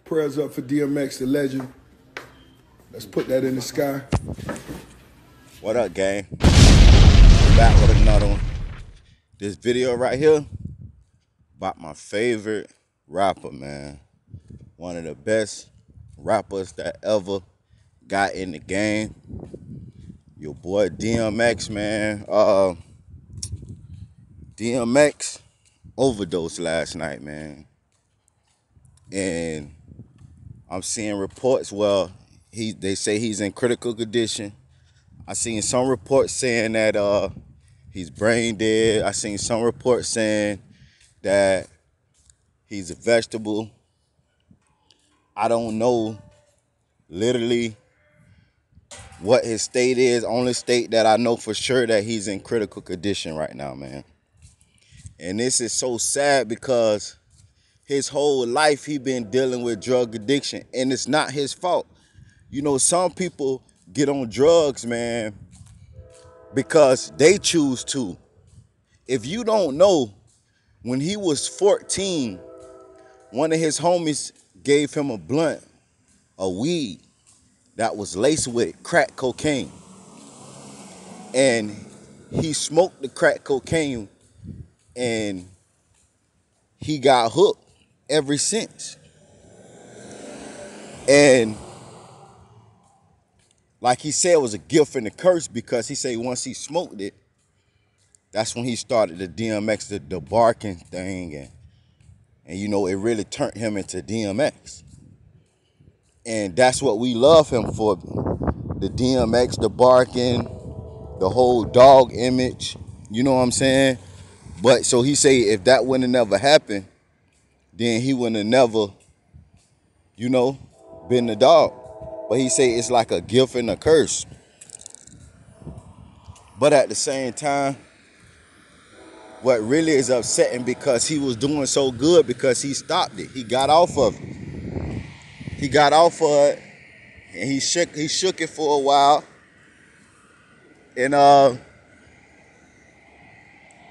Prayers up for DMX, the legend. Let's put that in the sky. What up, gang? Back with another one. This video right here about my favorite rapper, man. One of the best rappers that ever got in the game. Your boy DMX, man. DMX overdosed last night, man. And I'm seeing reports, they say he's in critical condition. I seen some reports saying that he's brain dead. I seen some reports saying that he's a vegetable. I don't know literally what his state is. Only state that I know for sure that he's in critical condition right now, man. And this is so sad because his whole life he been dealing with drug addiction, and it's not his fault. You know, some people get on drugs, man, because they choose to. If you don't know, when he was 14, one of his homies gave him a blunt, a weed, that was laced with crack cocaine. And he smoked the crack cocaine and he got hooked ever since. And like he said, it was a gift and a curse, because he said once he smoked it, that's when he started the DMX, the barking thing. And you know, it really turned him into DMX. And that's what we love him for. The DMX, the barking, the whole dog image. You know what I'm saying? But so he say if that wouldn't have never happened, then he wouldn't have never, you know, been the dog. But he say it's like a gift and a curse. But at the same time, what really is upsetting, because he was doing so good, because he stopped it. He got off of it. He got off of it, and he shook it for a while. And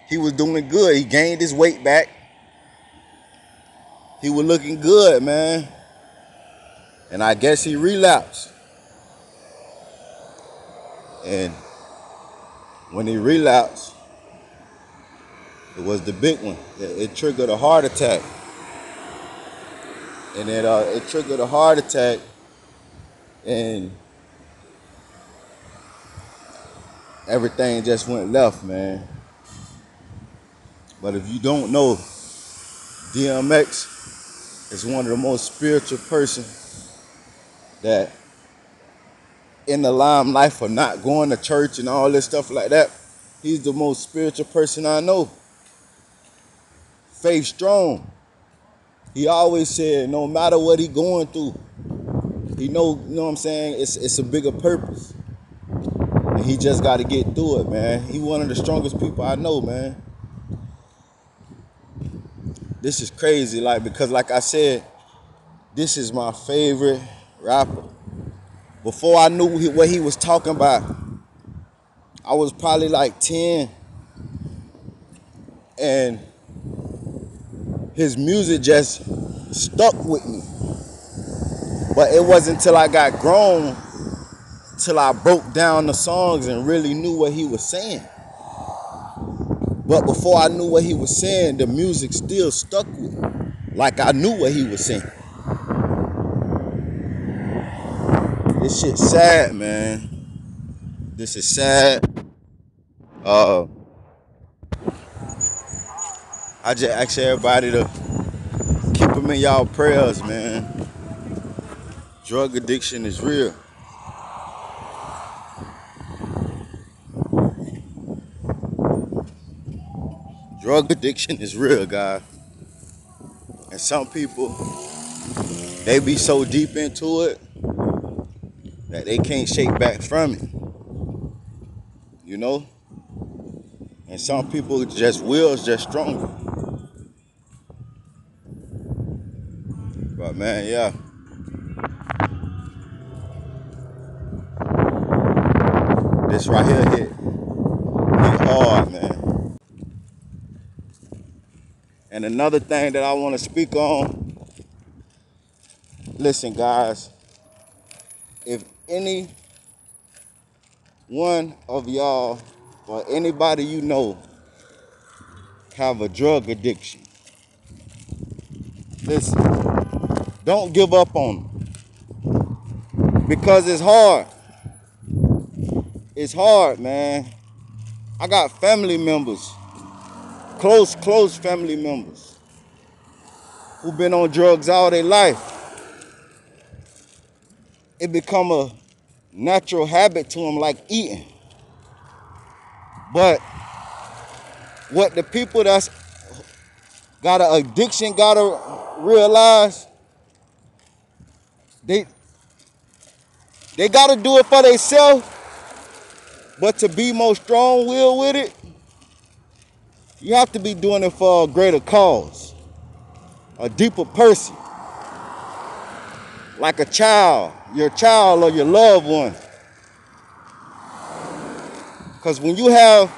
he was doing good. He gained his weight back. He was looking good, man. And I guess he relapsed. And when he relapsed, it was the big one. It triggered a heart attack. And it triggered a heart attack. And everything just went left, man. But if you don't know, DMX is one of the most spiritual persons that in the limelight for not going to church and all this stuff like that. He's the most spiritual person I know. Faith strong. He always said no matter what he going through, he know, you know what I'm saying, it's a bigger purpose. And he just got to get through it, man. He one of the strongest people I know, man. This is crazy, like, because like I said, this is my favorite rapper. Before I knew what he was talking about, I was probably like 10. And his music just stuck with me. But it wasn't until I got grown, till I broke down the songs and really knew what he was saying. But before I knew what he was saying, the music still stuck with me, like I knew what he was saying. This shit's sad, man. This is sad. I just ask everybody to keep him in y'all prayers, man. Drug addiction is real. Drug addiction is real, guys. And some people, they be so deep into it that they can't shake back from it. You know? And some people just will's just stronger. But man, yeah. This right here hit hard, man. And another thing that I want to speak on Listen, guys, if any one of y'all or anybody you know have a drug addiction, listen, don't give up on them because it's hard. It's hard, man. I got family members, close family members who've been on drugs all their life. It become a natural habit to them like eating. But what the people that's got an addiction gotta realize, they gotta do it for themselves, but to be more strong-willed with it, you have to be doing it for a greater cause, a deeper person, like a child, your child or your loved one. Because when you have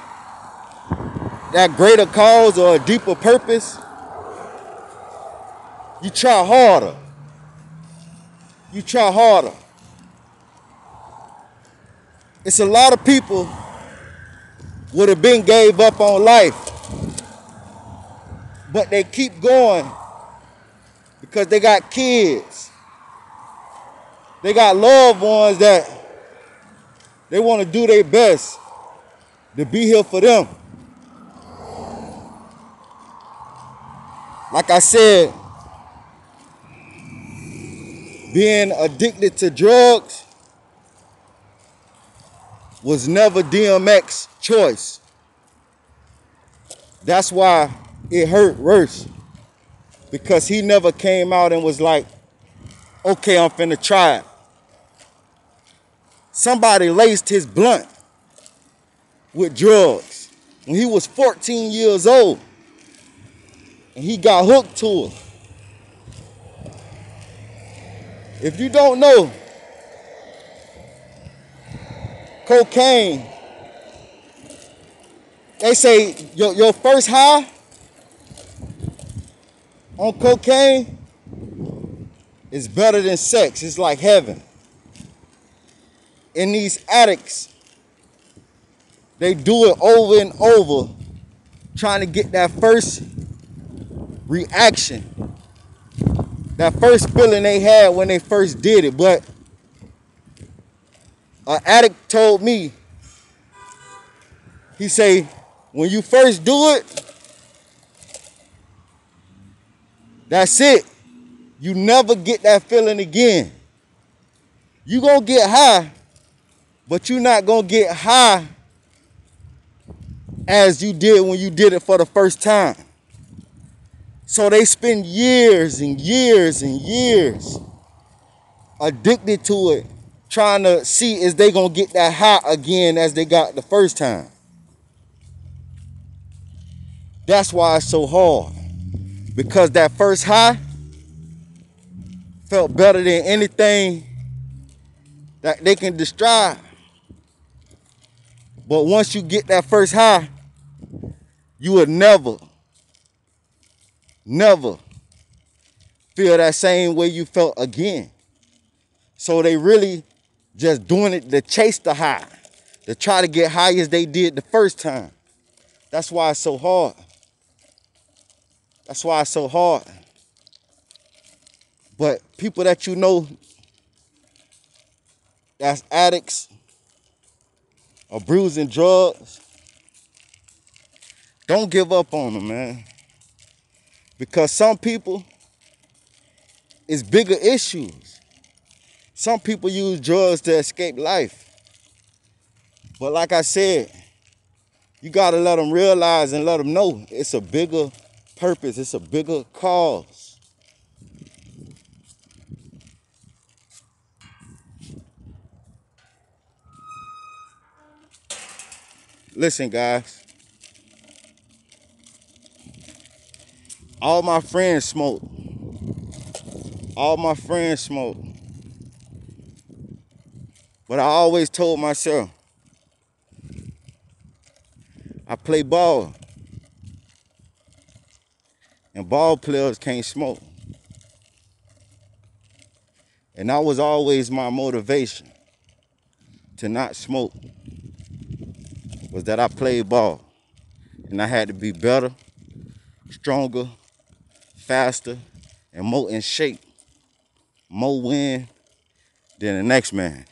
that greater cause or a deeper purpose, you try harder. You try harder. It's a lot of people would have been gave up on life, but they keep going because they got kids. They got loved ones that they want to do their best to be here for them. Like I said, being addicted to drugs was never DMX's choice. That's why it hurt worse, because he never came out and was like, okay, I'm finna try it. Somebody laced his blunt with drugs when he was 14 years old, and he got hooked to it. If you don't know, cocaine, they say your first high on cocaine is better than sex. It's like heaven. And these addicts, they do it over and over, trying to get that first reaction, that first feeling they had when they first did it. But an addict told me, he say, when you first do it, that's it. You never get that feeling again. You gonna get high, but you're not gonna get high as you did when you did it for the first time. So they spend years and years and years addicted to it, trying to see if they gonna get that high again as they got the first time. That's why it's so hard, because that first high felt better than anything that they can describe. But once you get that first high, you would never feel that same way you felt again. So they really just doing it to chase the high, to try to get high as they did the first time. That's why it's so hard. That's why it's so hard. But people that you know that's addicts, abusing drugs, don't give up on them, man. Because some people, it's bigger issues. Some people use drugs to escape life. But like I said, you gotta let them realize and let them know it's a bigger purpose, it's a bigger cause. Listen, guys. All my friends smoke. All my friends smoke. But I always told myself, I play ball. And ball players can't smoke. And that was always my motivation to not smoke, was that I played ball. And I had to be better, stronger, faster, and more in shape, more win than the next man.